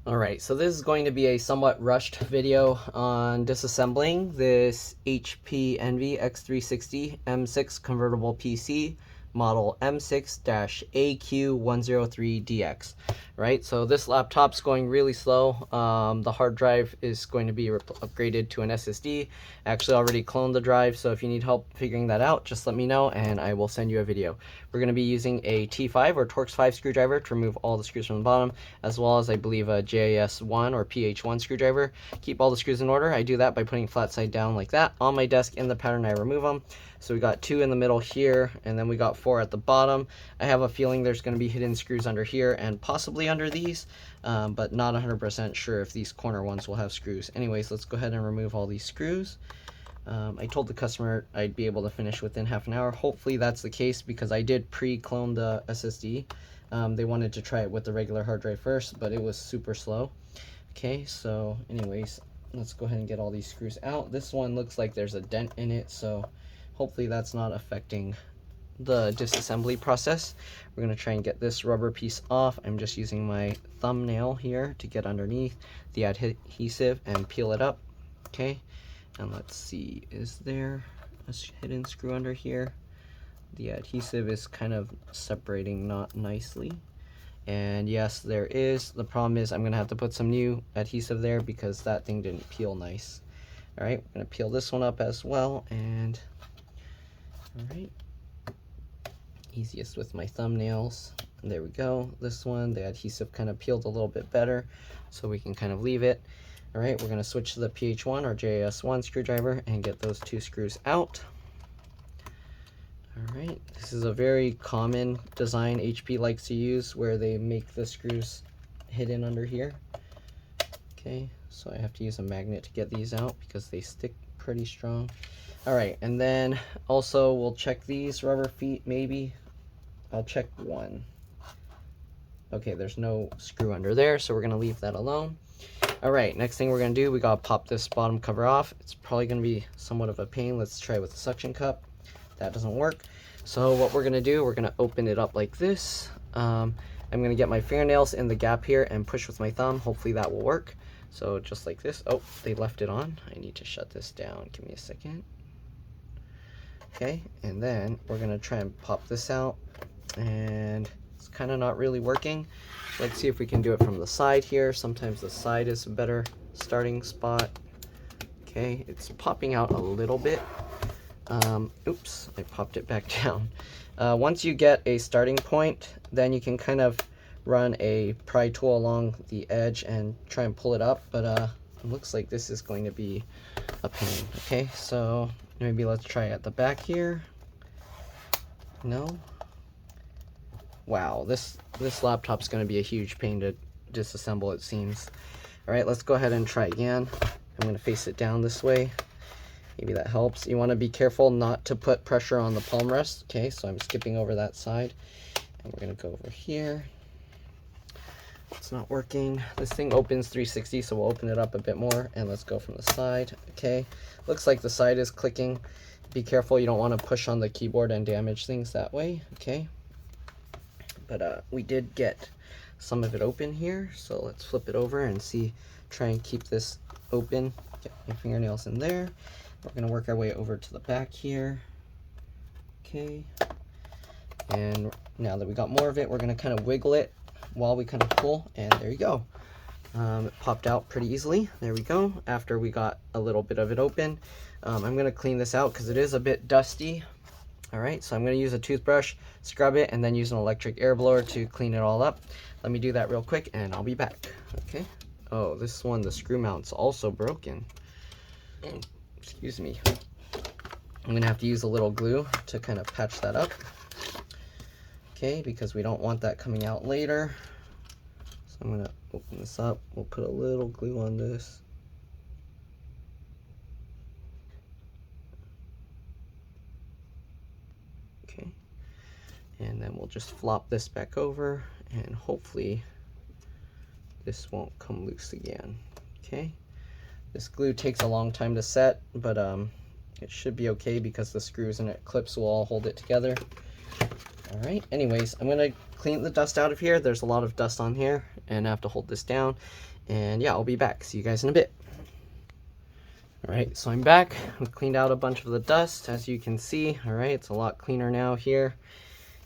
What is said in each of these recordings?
Alright, so this is going to be a somewhat rushed video on disassembling this HP Envy x360 M6 convertible PC model m6-aq103dx. Right, so this laptop's going really slow. The hard drive is going to be upgraded to an SSD. I actually already cloned the drive, so if you need help figuring that out, just let me know and I will send you a video. We're going to be using a T5 or Torx 5 screwdriver to remove all the screws from the bottom, as well as I believe a JS1 or PH1 screwdriver. Keep all the screws in order. I do that by putting flat side down like that on my desk in the pattern I remove them. So we got 2 in the middle here, and then we got 4 at the bottom. I have a feeling there's going to be hidden screws under here and possibly under these, but not 100% sure if these corner ones will have screws. Anyways, let's go ahead and remove all these screws. I told the customer I'd be able to finish within half an hour. Hopefully that's the case because I did pre-clone the SSD. They wanted to try it with the regular hard drive first, but it was super slow. Okay, so anyways, let's go ahead and get all these screws out. This one looks like there's a dent in it, so hopefully that's not affecting the disassembly process. We're going to try and get this rubber piece off. I'm just using my thumbnail here to get underneath the adhesive and peel it up. Okay, and let's see, is there a hidden screw under here? The adhesive is kind of separating not nicely, and yes, there is. The problem is I'm going to have to put some new adhesive there because that thing didn't peel nice. All right, we're going to peel this one up as well, and all right, easiest with my thumbnails. There we go. This one, the adhesive kind of peeled a little bit better, so we can kind of leave it. All right, we're going to switch to the PH1 or JS1 screwdriver and get those 2 screws out. All right, this is a very common design HP likes to use where they make the screws hidden under here. Okay, so I have to use a magnet to get these out because they stick pretty strong. All right, and then also we'll check these rubber feet maybe. I'll check one. Okay, there's no screw under there, so we're gonna leave that alone. All right, next thing we're gonna do, we gotta pop this bottom cover off. It's probably gonna be somewhat of a pain. Let's try with a suction cup. That doesn't work. So what we're gonna do, we're gonna open it up like this. I'm gonna get my fingernails in the gap here and push with my thumb. Hopefully that will work. So just like this. Oh, they left it on. I need to shut this down. Give me a second. Okay, and then we're gonna try and pop this out, and it's kind of not really working. Let's see if we can do it from the side here. Sometimes the side is a better starting spot. Okay, it's popping out a little bit. Oops, I popped it back down. Once you get a starting point, then you can kind of run a pry tool along the edge and try and pull it up, but it looks like this is going to be a pain. Okay, so maybe let's try at the back here. No. Wow, this laptop's going to be a huge pain to disassemble, it seems. All right, let's go ahead and try again. I'm going to face it down this way. Maybe that helps. You want to be careful not to put pressure on the palm rest. Okay, so I'm skipping over that side, and we're going to go over here. It's not working. This thing opens 360, so we'll open it up a bit more, and let's go from the side. Okay, looks like the side is clicking. Be careful, you don't want to push on the keyboard and damage things that way. Okay, but we did get some of it open here, so let's flip it over and see. Try and keep this open. Get my fingernails in there. We're going to work our way over to the back here. Okay, and now that we got more of it, we're going to kind of wiggle it while we kind of pull, and there you go. It popped out pretty easily. There we go. After we got a little bit of it open, I'm going to clean this out because it is a bit dusty. All right, so I'm going to use a toothbrush, scrub it, and then use an electric air blower to clean it all up. Let me do that real quick, and I'll be back. Okay. Oh, this one, the screw mount's also broken. Excuse me. I'm going to have to use a little glue to kind of patch that up. Okay, because we don't want that coming out later. So I'm going to open this up. We'll put a little glue on this. Okay, and then we'll just flop this back over, and hopefully this won't come loose again. Okay, this glue takes a long time to set, but it should be okay because the screws and clips will all hold it together. All right, anyways, I'm gonna clean the dust out of here. There's a lot of dust on here, and I have to hold this down. And yeah, I'll be back. See you guys in a bit. All right, so I'm back. I've cleaned out a bunch of the dust, as you can see. All right, it's a lot cleaner now here.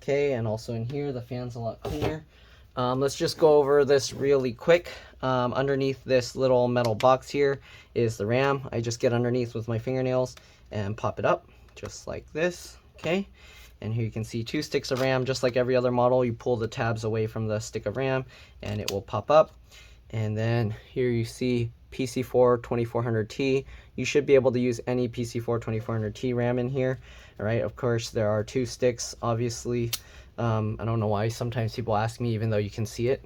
Okay, and also in here, the fan's a lot cleaner. Let's just go over this really quick. Underneath this little metal box here is the RAM. I just get underneath with my fingernails and pop it up, just like this, okay? And here you can see 2 sticks of RAM, just like every other model. You pull the tabs away from the stick of RAM, and it will pop up. And then here you see PC4 2400T. You should be able to use any PC4 2400T RAM in here. All right, of course, there are 2 sticks, obviously. I don't know why sometimes people ask me, even though you can see it.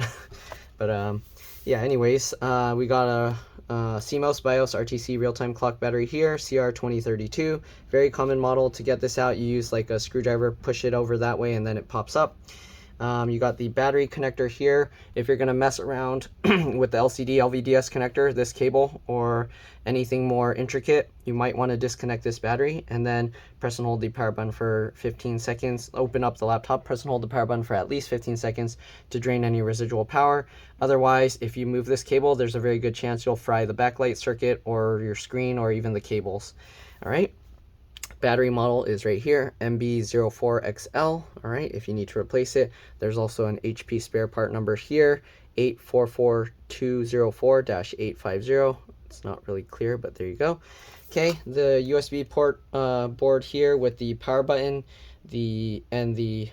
But yeah, anyways, we got a CMOS BIOS RTC real-time clock battery here, CR2032. Very common model. To get this out, you use like a screwdriver, push it over that way, and then it pops up. You got the battery connector here. If you're going to mess around with the LCD LVDS connector, this cable, or anything more intricate, you might want to disconnect this battery and then press and hold the power button for 15 seconds. Open up the laptop, press and hold the power button for at least 15 seconds to drain any residual power. Otherwise, if you move this cable, there's a very good chance you'll fry the backlight circuit or your screen or even the cables. All right. Battery model is right here, MB04XL. All right, if you need to replace it. There's also an HP spare part number here, 844204-850. It's not really clear, but there you go. Okay, the USB port board here with the power button, the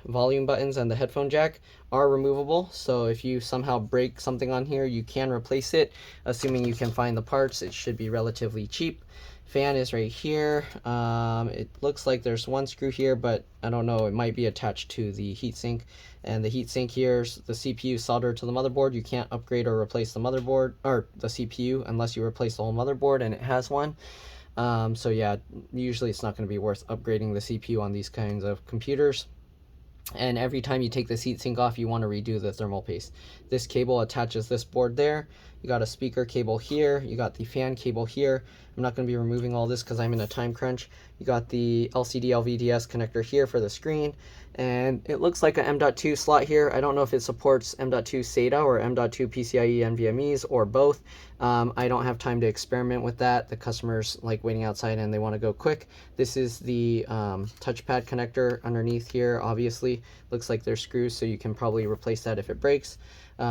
volume buttons and the headphone jack are removable. So if you somehow break something on here, you can replace it, assuming you can find the parts. It should be relatively cheap. Fan is right here. It looks like there's 1 screw here, but I don't know, it might be attached to the heatsink. And the heatsink here's the CPU soldered to the motherboard. You can't upgrade or replace the motherboard or the CPU unless you replace the whole motherboard, and it has one. So yeah, usually it's not going to be worth upgrading the CPU on these kinds of computers. And every time you take this heatsink off, you want to redo the thermal paste. This cable attaches this board there. You got a speaker cable here. You got the fan cable here. I'm not going to be removing all this because I'm in a time crunch. You got the LCD LVDS connector here for the screen. And it looks like a M.2 slot here. I don't know if it supports M.2 SATA or M.2 PCIe NVMEs or both. I don't have time to experiment with that. The customer's like waiting outside and they want to go quick. This is the touchpad connector underneath here. Obviously, looks like there's screws, so you can probably replace that if it breaks.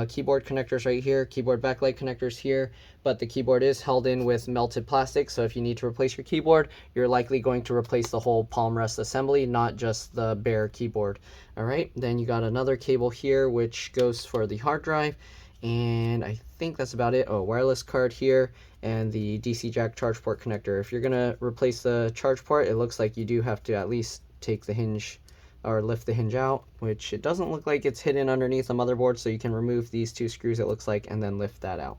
Keyboard connectors right here, keyboard backlight connectors here, but the keyboard is held in with melted plastic, so if you need to replace your keyboard, you're likely going to replace the whole palm rest assembly, not just the bare keyboard. All right, then you got another cable here which goes for the hard drive, and I think that's about it. Oh, wireless card here and the DC jack charge port connector. If you're gonna replace the charge port, it looks like you do have to at least take the hinge or lift the hinge out, which it doesn't look like it's hidden underneath the motherboard, so you can remove these 2 screws, it looks like, and then lift that out.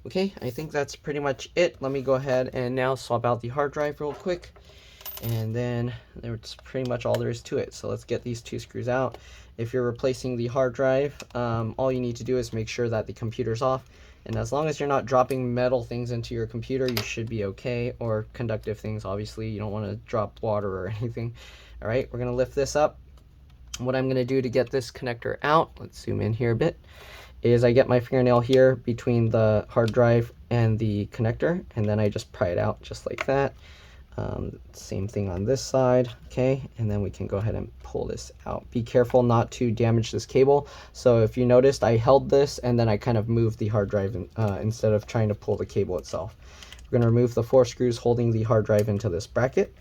Okay, I think that's pretty much it. Let me go ahead and now swap out the hard drive real quick, and then that's pretty much all there is to it. So let's get these 2 screws out. If you're replacing the hard drive, all you need to do is make sure that the computer's off, and as long as you're not dropping metal things into your computer, you should be okay, or conductive things, obviously. You don't want to drop water or anything. All right, we're going to lift this up. What I'm going to do to get this connector out, let's zoom in here a bit, is I get my fingernail here between the hard drive and the connector, and then I just pry it out just like that. Same thing on this side, okay, and then we can go ahead and pull this out. Be careful not to damage this cable. So if you noticed, I held this and then I kind of moved the hard drive instead of trying to pull the cable itself. We're going to remove the 4 screws holding the hard drive into this bracket,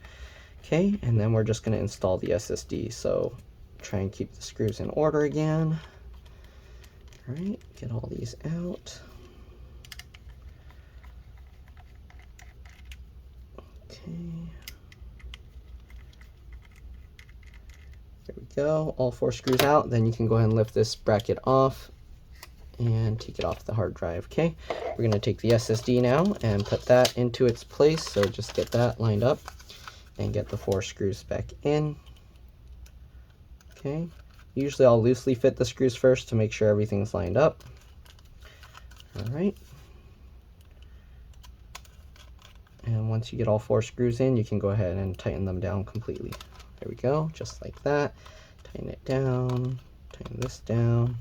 okay, and then we're just going to install the SSD. So try and keep the screws in order again. All right, get all these out. Okay. There we go, all 4 screws out. Then you can go ahead and lift this bracket off and take it off the hard drive. Okay, we're going to take the SSD now and put that into its place. So just get that lined up and get the 4 screws back in. Okay, usually I'll loosely fit the screws first to make sure everything's lined up. All right, and once you get all 4 screws in, you can go ahead and tighten them down completely. There we go, just like that. Tighten it down, tighten this down,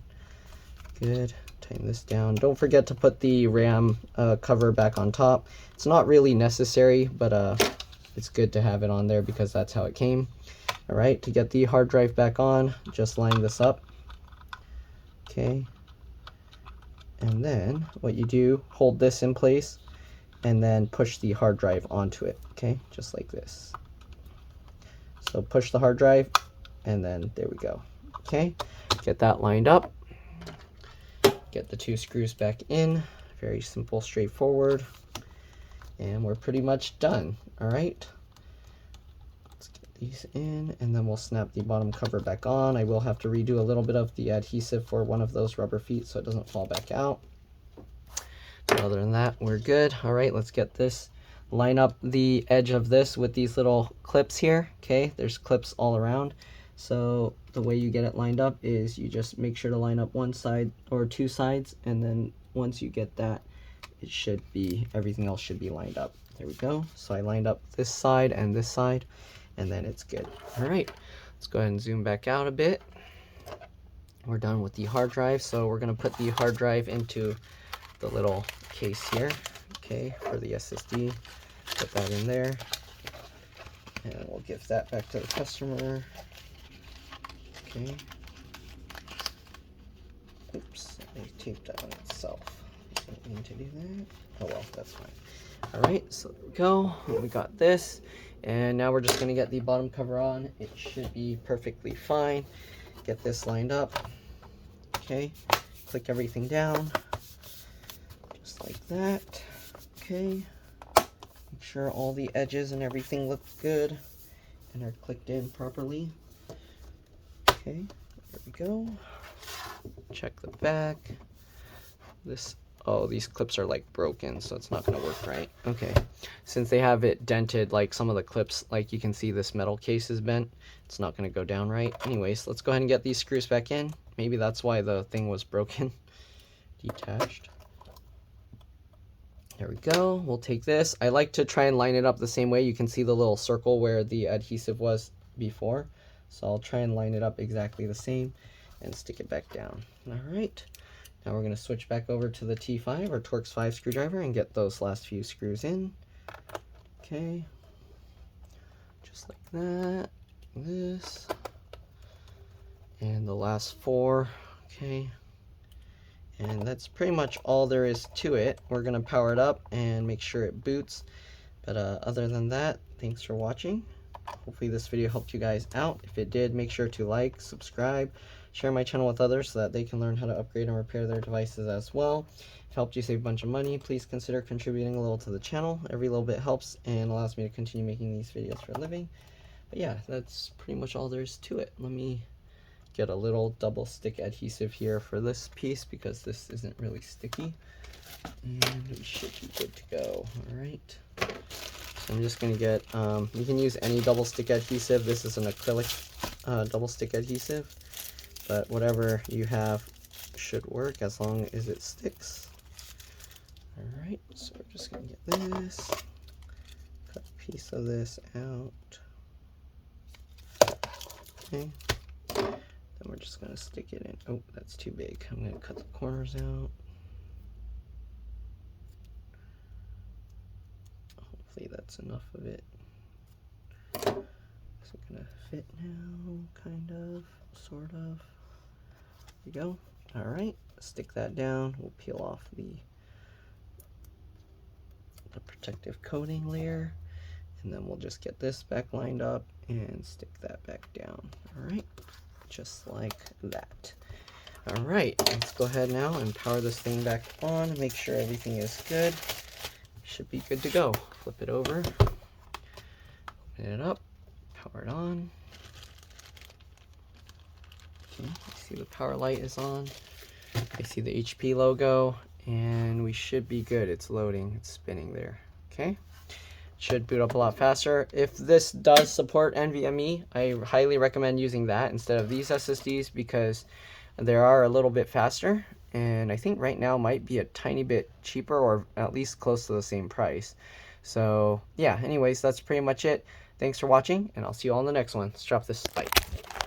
good, tighten this down. Don't forget to put the RAM cover back on top. It's not really necessary, but it's good to have it on there because that's how it came. All right, to get the hard drive back on, just line this up, okay, and then what you do, hold this in place and then push the hard drive onto it, okay, just like this. So push the hard drive and then there we go. Okay, get that lined up, get the 2 screws back in, very simple, straightforward, and we're pretty much done. All right, let's get these in and then we'll snap the bottom cover back on. I will have to redo a little bit of the adhesive for one of those rubber feet so it doesn't fall back out. But other than that, we're good. All right, let's get this, line up the edge of this with these little clips here. Okay, there's clips all around. So the way you get it lined up is you just make sure to line up one side or 2 sides, and then once you get that, it should be, everything else should be lined up. There we go. So I lined up this side, and then it's good. All right, let's go ahead and zoom back out a bit. We're done with the hard drive, so we're gonna put the hard drive into the little case here, okay, for the SSD. Put that in there, and we'll give that back to the customer. Okay. Oops, I taped that on itself. Didn't need to do that. Oh well, that's fine. All right, so there we go. We got this, and now we're just gonna get the bottom cover on. It should be perfectly fine. Get this lined up. Okay, click everything down, just like that. Okay, make sure all the edges and everything look good and are clicked in properly. Okay, there we go. Check the back. This, oh, these clips are like broken, so it's not gonna work right. Okay, since they have it dented, like some of the clips, like you can see this metal case is bent, it's not gonna go down right. Anyways, let's go ahead and get these screws back in. Maybe that's why the thing was broken. Detached. There we go. We'll take this. I like to try and line it up the same way. You can see the little circle where the adhesive was before. So I'll try and line it up exactly the same and stick it back down. All right. Now we're going to switch back over to the T5 or Torx 5 screwdriver and get those last few screws in. Okay. Just like that. This. And the last 4. Okay. And that's pretty much all there is to it. We're going to power it up and make sure it boots. But other than that, thanks for watching. Hopefully this video helped you guys out. If it did, make sure to like, subscribe, share my channel with others so that they can learn how to upgrade and repair their devices as well. If it helped you save a bunch of money, please consider contributing a little to the channel. Every little bit helps and allows me to continue making these videos for a living. But yeah, that's pretty much all there is to it. Let me get a little double stick adhesive here for this piece because this isn't really sticky. And we should be good to go. All right. So I'm just going to get, you can use any double stick adhesive. This is an acrylic double stick adhesive, but whatever you have should work as long as it sticks. All right, so we're just going to get this, cut a piece of this out. Okay, then we're just going to stick it in. Oh, that's too big. I'm going to cut the corners out. Hopefully that's enough of it. Is it gonna fit now? Kind of, sort of. There we go. All right, stick that down. We'll peel off the protective coating layer, and then we'll just get this back lined up and stick that back down. All right, just like that. All right, let's go ahead now and power this thing back on. Make sure everything is good. Should be good to go. Flip it over, open it up, power it on. Okay, you see the power light is on. I see the HP logo, and we should be good. It's loading, it's spinning there. Okay, should boot up a lot faster. If this does support NVMe, I highly recommend using that instead of these SSDs because they are a little bit faster. And I think right now might be a tiny bit cheaper or at least close to the same price. So yeah, anyways, that's pretty much it. Thanks for watching, and I'll see you all in the next one. Let's drop this. Bye.